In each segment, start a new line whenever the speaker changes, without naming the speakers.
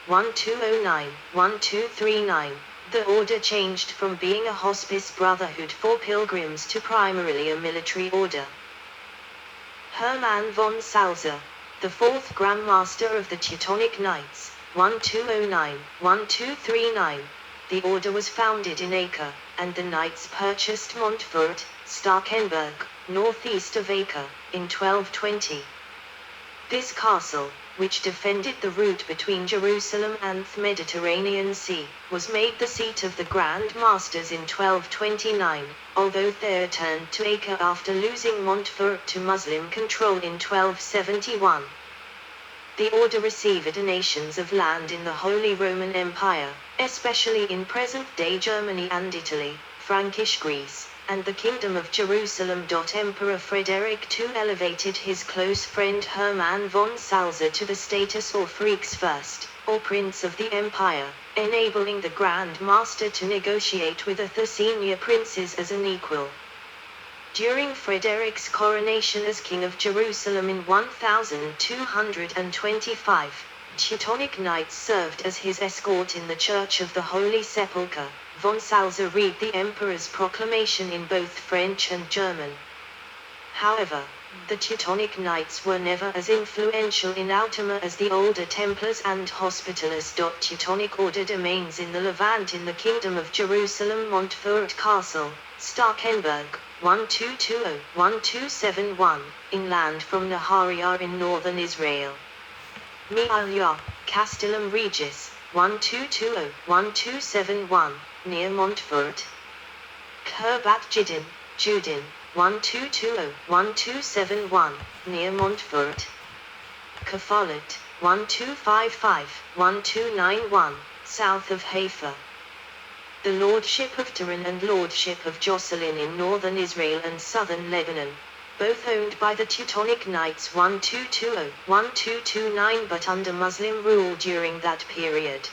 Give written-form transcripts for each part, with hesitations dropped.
1209-1239, the order changed from being a hospice brotherhood for pilgrims to primarily a military order. Hermann von Salza, the fourth Grand Master of the Teutonic Knights, 1209-1239. The order was founded in Acre, and the knights purchased Montfort, Starkenburg, northeast of Acre, in 1220. This castle, which defended the route between Jerusalem and the Mediterranean Sea, was made the seat of the Grand Masters in 1229, although they returned to Acre after losing Montfort to Muslim control in 1271. The order received donations of land in the Holy Roman Empire, especially in present-day Germany and Italy, Frankish Greece, and the Kingdom of Jerusalem. Emperor Frederick II elevated his close friend Hermann von Salza to the status of Reichsfürst, or Prince of the Empire, enabling the Grand Master to negotiate with the senior princes as an equal. During Frederick's coronation as King of Jerusalem in 1225, Teutonic Knights served as his escort in the Church of the Holy Sepulchre. Von Salza read the Emperor's proclamation in both French and German. However, the Teutonic Knights were never as influential in Outremer as the older Templars and Hospitallers. Teutonic Order domains in the Levant in the Kingdom of Jerusalem. Montfort Castle, Starkenburg, 1220-1271, inland from Nahariya in northern Israel. Mi'alia, Castellum Regis, 1220-1271, near Montfort. Kerbat Jidin, Judin, 1220-1271, near Montfort. Kafalat, 1255-1291, south of Haifa. The Lordship of Turin and Lordship of Jocelyn in northern Israel and southern Lebanon, both owned by the Teutonic Knights 1220-1229 but under Muslim rule during that period.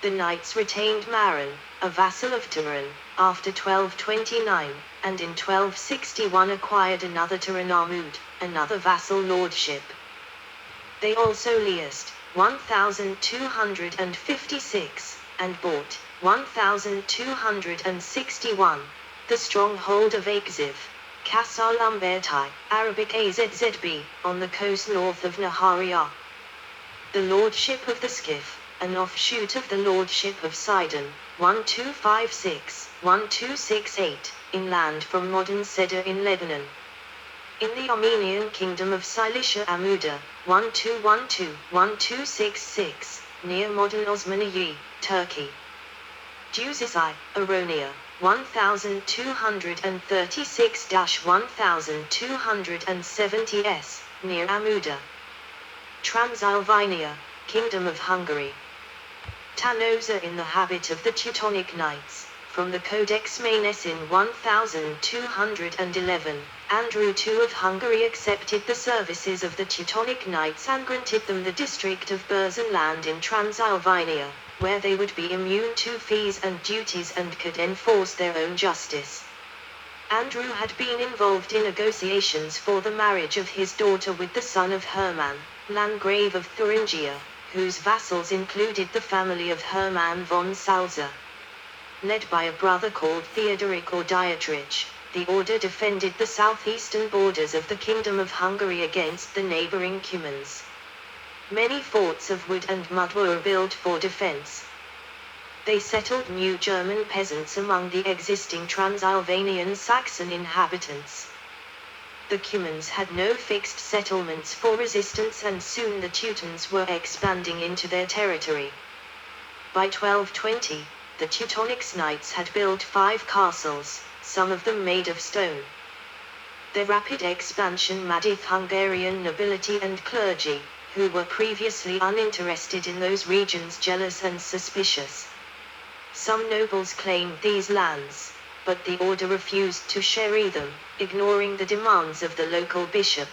The Knights retained Maron, a vassal of Turin, after 1229, and in 1261 acquired another Turin Armud, another vassal lordship. They also leased 1256, and bought 1261, the stronghold of Akziv, Kasar Lumbertai, Arabic AZZB, on the coast north of Nahariya. The Lordship of the Skif, an offshoot of the Lordship of Sidon, 1256-1268, inland from modern Cedar in Lebanon. In the Armenian Kingdom of Cilicia Amuda, 1212-1266, near modern Osmaniye, Turkey. Dusisai, Aronia, 1236-1270s, near Amuda. Transylvania, Kingdom of Hungary. Tanosa in the habit of the Teutonic Knights, from the Codex Maness in 1211, Andrew II of Hungary accepted the services of the Teutonic Knights and granted them the district of Berzen land in Transylvania, where they would be immune to fees and duties and could enforce their own justice. Andrew had been involved in negotiations for the marriage of his daughter with the son of Hermann, Landgrave of Thuringia, whose vassals included the family of Hermann von Salza. Led by a brother called Theodoric or Dietrich, the order defended the southeastern borders of the Kingdom of Hungary against the neighboring Cumans. Many forts of wood and mud were built for defense. They settled new German peasants among the existing Transylvanian Saxon inhabitants. The Cumans had no fixed settlements for resistance and soon the Teutons were expanding into their territory. By 1220, the Teutonic Knights had built 5 castles, some of them made of stone. Their rapid expansion made Hungarian nobility and clergy, who were previously uninterested in those regions, jealous and suspicious. Some nobles claimed these lands, but the order refused to share them, ignoring the demands of the local bishop.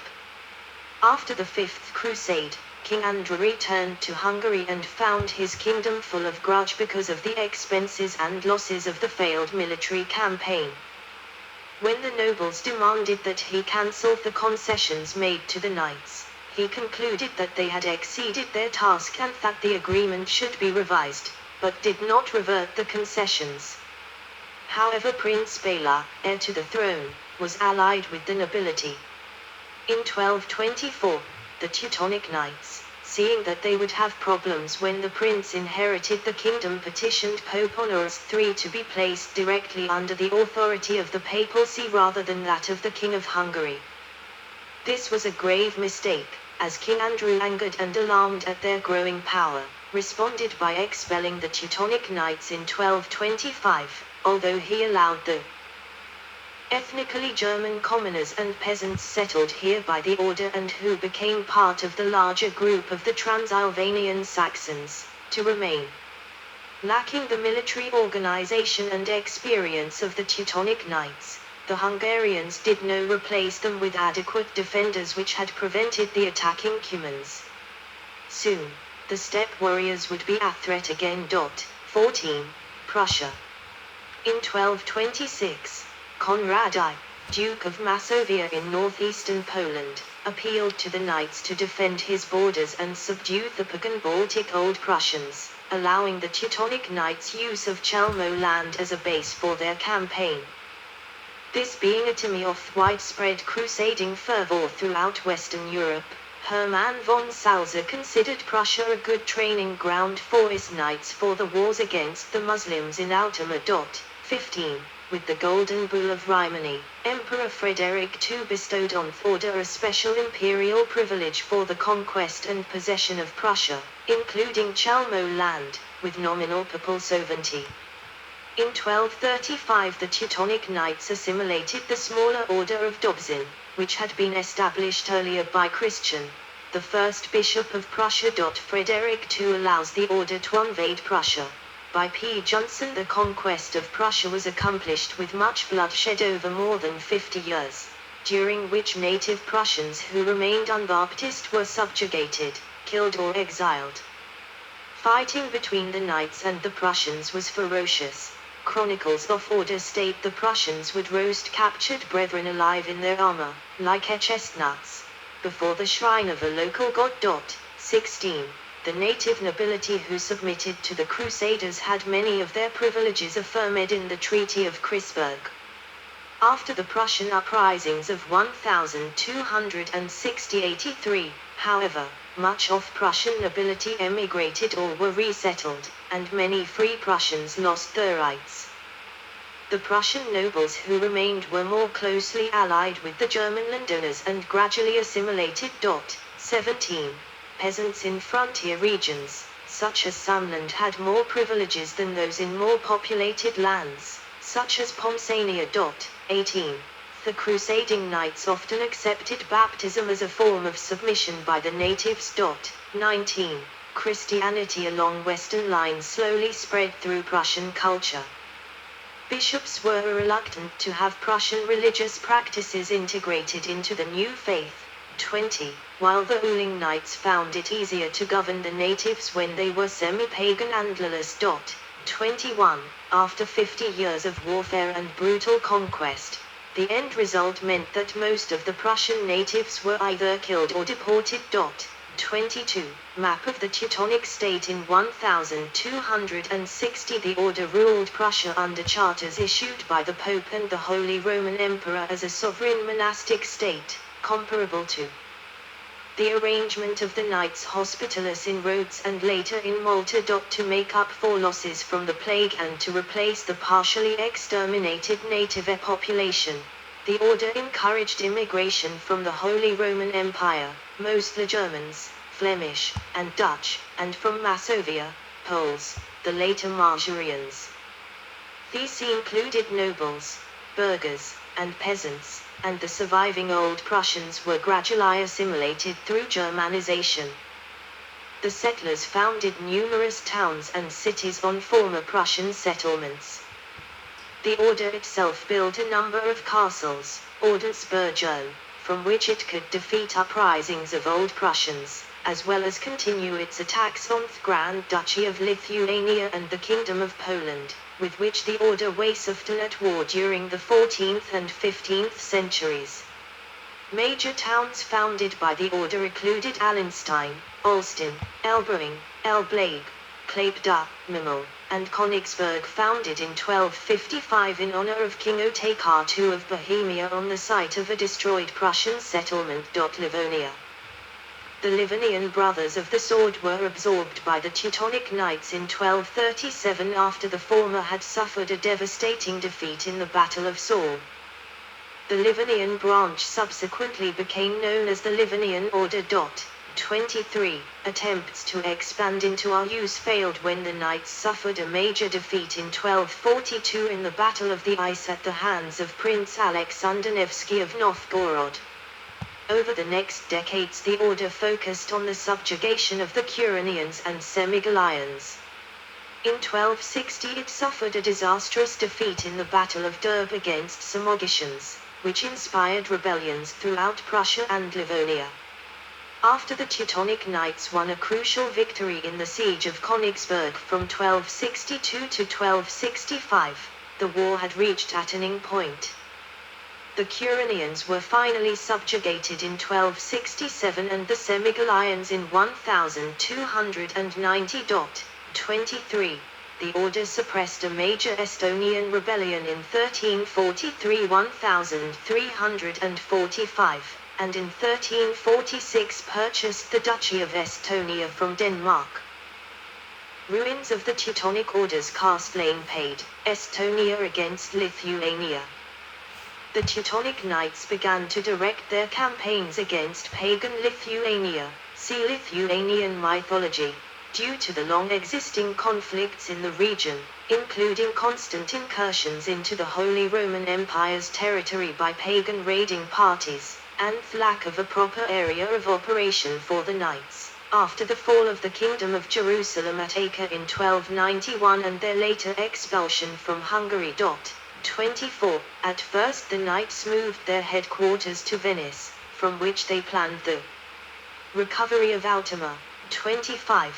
After the Fifth Crusade, King Andrew returned to Hungary and found his kingdom full of grudge because of the expenses and losses of the failed military campaign. When the nobles demanded that he cancel the concessions made to the knights, he concluded that they had exceeded their task and that the agreement should be revised, but did not revert the concessions. However, Prince Bela, heir to the throne, was allied with the nobility. In 1224, the Teutonic Knights, seeing that they would have problems when the prince inherited the kingdom, petitioned Pope Honorius III to be placed directly under the authority of the papacy rather than that of the King of Hungary. This was a grave mistake, as King Andrew, angered and alarmed at their growing power, responded by expelling the Teutonic Knights in 1225, although he allowed the ethnically German commoners and peasants settled here by the order and who became part of the larger group of the Transylvanian Saxons, to remain. Lacking the military organization and experience of the Teutonic Knights, the Hungarians did not replace them with adequate defenders, which had prevented the attacking Cumans. Soon, the steppe warriors would be a threat again. 14. Prussia. In 1226, Conrad I, Duke of Masovia in northeastern Poland, appealed to the knights to defend his borders and subdue the pagan Baltic Old Prussians, allowing the Teutonic Knights use of Chelmo land as a base for their campaign. This being a time of widespread crusading fervor throughout Western Europe, Hermann von Salza considered Prussia a good training ground for his knights for the wars against the Muslims in Ultima. 15. With the Golden Bull of Rimini, Emperor Frederick II bestowed on Theodor a special imperial privilege for the conquest and possession of Prussia, including Chelmo land, with nominal papal sovereignty. In 1235 the Teutonic Knights assimilated the smaller order of Dobzin, which had been established earlier by Christian, the first bishop of Prussia. Frederick II allows the order to invade Prussia. By P. Johnson, the conquest of Prussia was accomplished with much bloodshed over more than 50 years, during which native Prussians who remained unbaptized were subjugated, killed or exiled. Fighting between the knights and the Prussians was ferocious. Chronicles of order state the Prussians would roast captured brethren alive in their armor, like chestnuts, before the shrine of a local god. 16. The native nobility who submitted to the Crusaders had many of their privileges affirmed in the Treaty of Chrisburg. After the Prussian uprisings of 1283, however, much of Prussian nobility emigrated or were resettled, and many free Prussians lost their rights. The Prussian nobles who remained were more closely allied with the German landowners and gradually assimilated. 17. Peasants in frontier regions, such as Samland, had more privileges than those in more populated lands, such as Pomerania. 18. The crusading knights often accepted baptism as a form of submission by the natives. 19. Christianity along western lines slowly spread through Prussian culture. Bishops were reluctant to have Prussian religious practices integrated into the new faith. 20. While the ruling knights found it easier to govern the natives when they were semi-pagan and lawless. 21. After 50 years of warfare and brutal conquest, the end result meant that most of the Prussian natives were either killed or deported. 22. Map of the Teutonic state. In 1260 the order ruled Prussia under charters issued by the Pope and the Holy Roman Emperor as a sovereign monastic state, comparable to the arrangement of the Knights Hospitallers in Rhodes and later in Malta. To make up for losses from the plague and to replace the partially exterminated native population, the order encouraged immigration from the Holy Roman Empire, mostly Germans, Flemish, and Dutch, and from Masovia, Poles, the later Magyarians. These included nobles, burghers, and peasants, and the surviving Old Prussians were gradually assimilated through Germanization. The settlers founded numerous towns and cities on former Prussian settlements. The order itself built a number of castles, Ordensburgen, from which it could defeat uprisings of Old Prussians, as well as continue its attacks on the Grand Duchy of Lithuania and the Kingdom of Poland, with which the order was often at war during the 14th and 15th centuries. Major towns founded by the order included Allenstein, Alston, Elbering, Elblague, Kleipda, Memel, and Königsberg, founded in 1255 in honor of King Otakar II of Bohemia on the site of a destroyed Prussian settlement. Livonia. The Livonian Brothers of the Sword were absorbed by the Teutonic Knights in 1237 after the former had suffered a devastating defeat in the Battle of Saul. The Livonian branch subsequently became known as the Livonian Order. 23. Attempts to expand into Rus failed when the Knights suffered a major defeat in 1242 in the Battle of the Ice at the hands of Prince Alexander Nevsky of Novgorod. Over the next decades the order focused on the subjugation of the Curonians and Semigalians. In 1260 it suffered a disastrous defeat in the Battle of Derb against Samogitians, which inspired rebellions throughout Prussia and Livonia. After the Teutonic Knights won a crucial victory in the siege of Königsberg from 1262 to 1265, the war had reached a turning point. The Curonians were finally subjugated in 1267 and the Semigalians in 1290. 23. The order suppressed a major Estonian rebellion in 1343-1345, and in 1346 purchased the Duchy of Estonia from Denmark. Ruins of the Teutonic Order's castellane Estonia against Lithuania. The Teutonic Knights began to direct their campaigns against pagan Lithuania, see Lithuanian mythology, due to the long existing conflicts in the region, including constant incursions into the Holy Roman Empire's territory by pagan raiding parties, and lack of a proper area of operation for the Knights, after the fall of the Kingdom of Jerusalem at Acre in 1291 and their later expulsion from Hungary. 24. At first the Knights moved their headquarters to Venice, from which they planned the recovery of Outama. 25.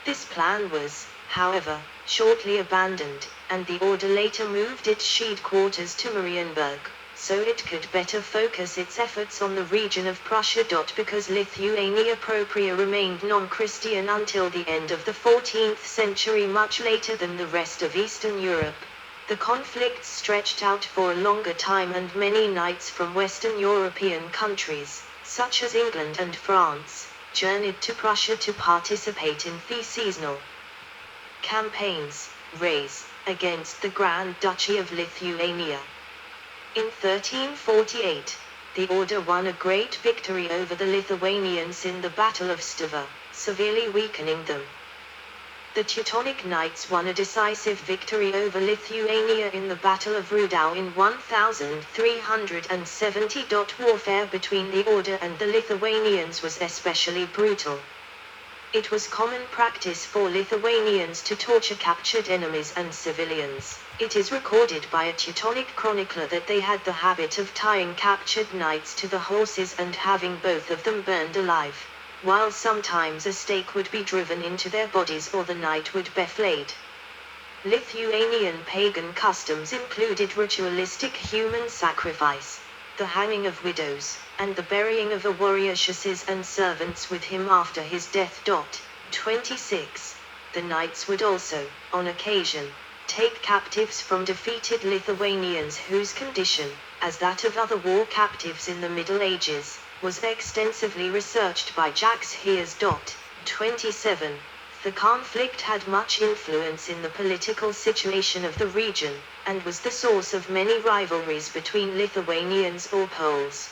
This plan was, however, shortly abandoned, and the order later moved its headquarters to Marienburg, so it could better focus its efforts on the region of Prussia. Because Lithuania Propria remained non-Christian until the end of the 14th century, much later than the rest of Eastern Europe, the conflicts stretched out for a longer time and many Knights from Western European countries, such as England and France, journeyed to Prussia to participate in the seasonal campaigns, raids, against the Grand Duchy of Lithuania. In 1348, the order won a great victory over the Lithuanians in the Battle of Stava, severely weakening them. The Teutonic Knights won a decisive victory over Lithuania in the Battle of Rudau in 1370. Warfare between the order and the Lithuanians was especially brutal. It was common practice for Lithuanians to torture captured enemies and civilians. It is recorded by a Teutonic chronicler that they had the habit of tying captured knights to the horses and having both of them burned alive, while sometimes a stake would be driven into their bodies or the knight would be flayed. Lithuanian pagan customs included ritualistic human sacrifice, the hanging of widows, and the burying of a warrior chassis and servants with him after his death. 26. The knights would also, on occasion, take captives from defeated Lithuanians whose condition, as that of other war captives in the Middle Ages, was extensively researched by Jacques Heers. 27. The conflict had much influence in the political situation of the region, and was the source of many rivalries between Lithuanians or Poles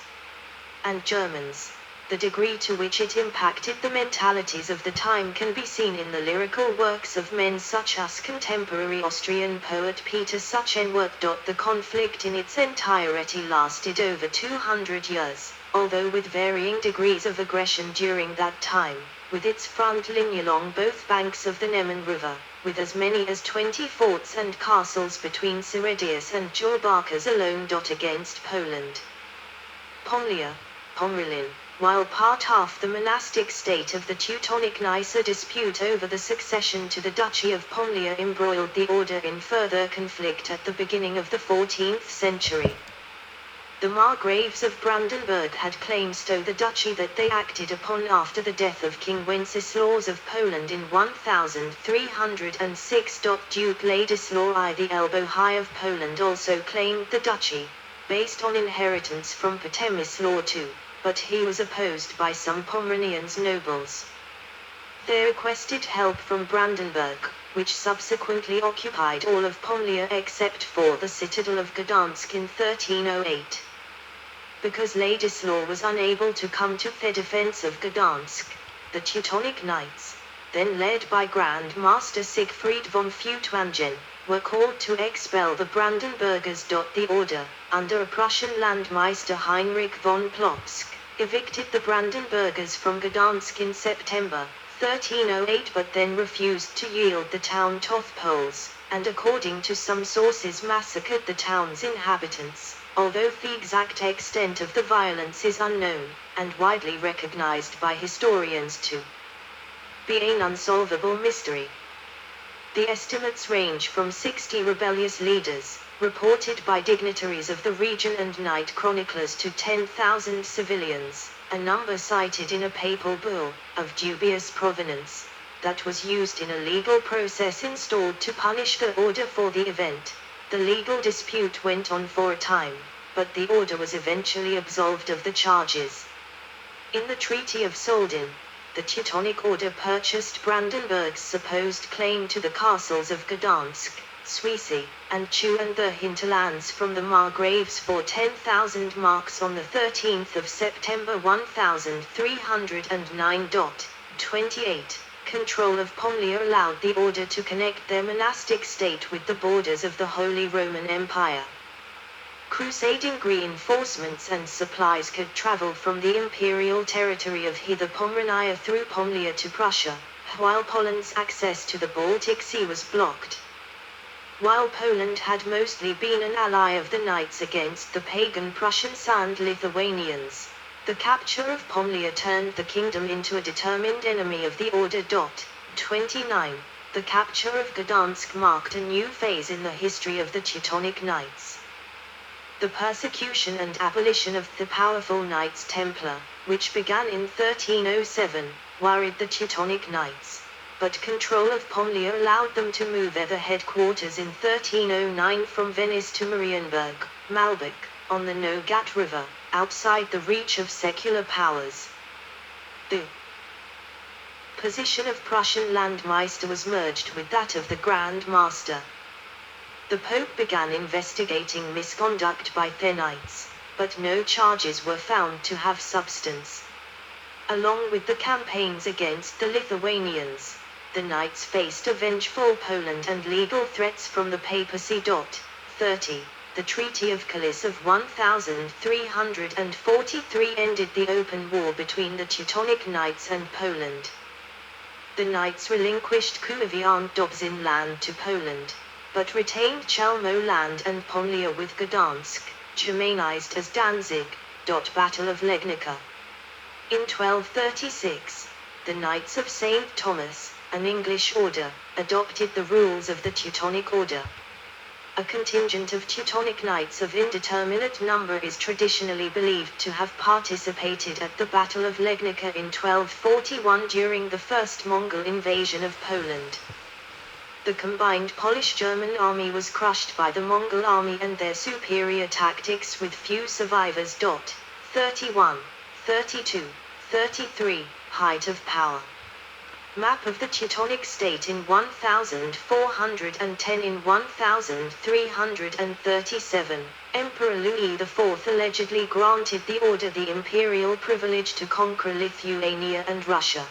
and Germans. The degree to which it impacted the mentalities of the time can be seen in the lyrical works of men such as contemporary Austrian poet Peter Suchenwirth. The conflict in its entirety lasted over 200 years, although with varying degrees of aggression during that time, with its front line along both banks of the Neman River, with as many as 20 forts and castles between Siredius and Jurbarkas alone. Against Poland. Pomlia, Pomerlin. While part of the monastic state of the Teutonic Knights, a dispute over the succession to the Duchy of Pomlia embroiled the order in further conflict at the beginning of the 14th century. The Margraves of Brandenburg had claims to the duchy that they acted upon after the death of King Wenceslaus of Poland in 1306. Duke Ladislaw I the Elbow High of Poland also claimed the duchy, based on inheritance from Przemysław II, but he was opposed by some Pomeranians nobles. They requested help from Brandenburg, which subsequently occupied all of Pomerania except for the citadel of Gdansk in 1308. Because Ladislaw was unable to come to the defense of Gdansk, the Teutonic Knights, then led by Grand Master Siegfried von Feuchtwangen, were called to expel the Brandenburgers. The order, under a Prussian Landmeister Heinrich von Plotsk, evicted the Brandenburgers from Gdansk in September 1308, but then refused to yield the town to the Poles, and according to some sources massacred the town's inhabitants, although the exact extent of the violence is unknown, and widely recognized by historians to be an unsolvable mystery. The estimates range from 60 rebellious leaders, reported by dignitaries of the region and night chroniclers, to 10,000 civilians, a number cited in a papal bull, of dubious provenance, that was used in a legal process installed to punish the order for the event. The legal dispute went on for a time, but the order was eventually absolved of the charges. In the Treaty of Soldin, the Teutonic Order purchased Brandenburg's supposed claim to the castles of Gdansk, Suissy, and Chu and the hinterlands from the Margraves for 10,000 marks on the 13th of September 1309. 28. Control of Pomerania allowed the order to connect their monastic state with the borders of the Holy Roman Empire. Crusading reinforcements and supplies could travel from the imperial territory of Hither Pomerania through Pomerania to Prussia, while Poland's access to the Baltic Sea was blocked. While Poland had mostly been an ally of the Knights against the pagan Prussians and Lithuanians, the capture of Pomerania turned the kingdom into a determined enemy of the order. 29. The capture of Gdansk marked a new phase in the history of the Teutonic Knights. The persecution and abolition of the powerful Knights Templar, which began in 1307, worried the Teutonic Knights, but control of Pomerania allowed them to move their headquarters in 1309 from Venice to Marienburg, Malbec, on the Nogat River, outside the reach of secular powers. The position of Prussian Landmeister was merged with that of the Grand Master. The Pope began investigating misconduct by the Knights, but no charges were found to have substance. Along with the campaigns against the Lithuanians, the Knights faced a vengeful Poland and legal threats from the papacy. 30. The Treaty of Calais of 1343 ended the open war between the Teutonic Knights and Poland. The Knights relinquished Kuowian land to Poland, but retained Chelmo land and Pomerania with Gdansk, Germanized as Danzig. Battle of Legnica. In 1236, the Knights of St. Thomas, an English order, adopted the rules of the Teutonic Order. A contingent of Teutonic Knights of indeterminate number is traditionally believed to have participated at the Battle of Legnica in 1241 during the first Mongol invasion of Poland. The combined Polish-German army was crushed by the Mongol army and their superior tactics with few survivors. 31, 32, 33, Height of power. Map of the Teutonic state in 1410. In 1337, Emperor Louis IV allegedly granted the order the imperial privilege to conquer Lithuania and Russia.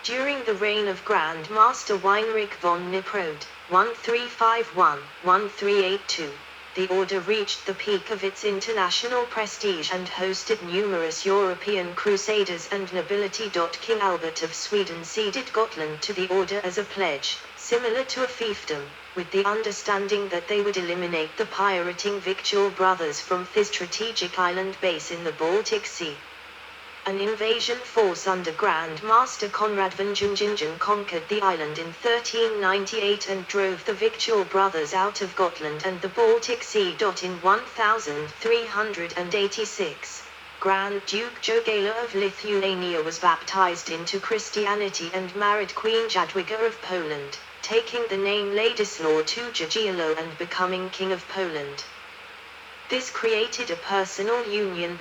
During the reign of Grand Master Heinrich von Neprode, 1351-1382, the order reached the peak of its international prestige and hosted numerous European crusaders and nobility. King Albert of Sweden ceded Gotland to the order as a pledge, similar to a fiefdom, with the understanding that they would eliminate the pirating Victual brothers from the strategic island base in the Baltic Sea. An invasion force under Grand Master Conrad von Jungingen conquered the island in 1398 and drove the Victual brothers out of Gotland and the Baltic Sea. In 1386, Grand Duke Jogaila of Lithuania was baptized into Christianity and married Queen Jadwiga of Poland, taking the name Ladislaw II Jagiello and becoming King of Poland. This created a personal union